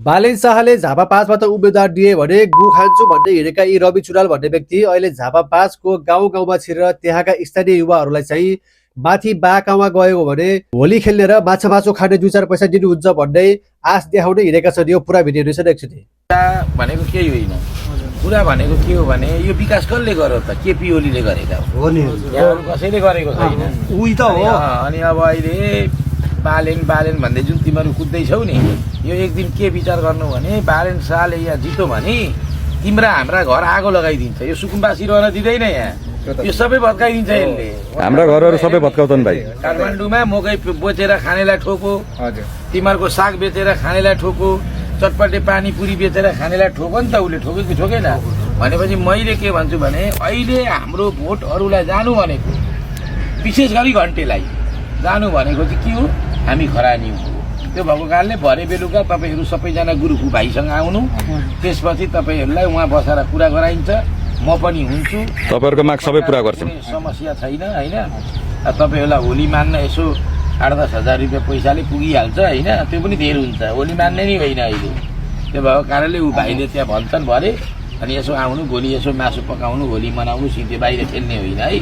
बालेन शाहले झापा पाँचबाट उम्मेदवार दिए भने गु खान्छु भन्दै हिँडेका यी रवि चुडाल भन्ने व्यक्ति अहिले झापा पाँचको गाउँ गाउँमा छिरेर त्यहाँका स्थानीय युवाहरूलाई चाहिँ माथि बाकामा गएको भने होली खेल्ने र माछा मासु खाने 2-4 पैसा दिनुहुन्छ भन्दै आश देखाउँदै हिँडेका छन्। यो पुरा भिडियो रहेछ एकचोटि। भनेको केही होइन। कुरा भनेको के हो भने यो विकास कसले गर्यो त? केपी ओलीले गरेका हो नि, यहाँ कसैले गरेको छैन। उही त हो। अनि अब अहिले बालेन भन्दै जुन तिमीहरू कुद्दैछौ नि, यो एक दिन के विचार गर्नु भने बालेन शाहले यहाँ जित्यो भने तिम्रा हाम्रा घर आगो लगाइदिन्छ। यो सुकुम्बासी रहन दिँदैन, यहाँ यो सबै भत्काइदिन्छ यसले। हाम्रा घरहरू सबै भत्काउँछन् भाइ। काठमाडौँमा मकै बेचेर खानेलाई ठोको, तिमीहरूको साग बेचेर खानेलाई ठोको, चटपटे पानीपुरी बेचेर खानेलाई ठोको नि त। उसले ठोक्यो कि ठोकेन? भनेपछि मैले के भन्छु भने अहिले हाम्रो भोट अरूलाई जानु भनेको, विशेष गरी घन्टेलाई जानु भनेको चाहिँ के हो? हामी खरानी हो। त्यो भएको कारणले भरे बेलुका तपाईँहरू सबैजना गुरुको भाइसँग आउनु, त्यसपछि तपाईँहरूलाई उहाँ बसेर कुरा गराइन्छ। म पनि हुन्छु, तपाईँहरूको माग सबै पुरा गर्छौँ, समस्या छैन होइन। तपाईँहरूलाई होली मान्न यसो 8-10 हजार रुपियाँ पैसाले पुगिहाल्छ होइन, त्यो पनि धेर हुन्छ। होली मान्ने नि होइन अहिले। त्यो भएको कारणले ऊ भाइले त्यहाँ भन्छन् भरे, अनि यसो आउनु, भोलि यसो मासु पकाउनु, होली मनाउनु, सिधै बाहिर खेल्ने होइन है।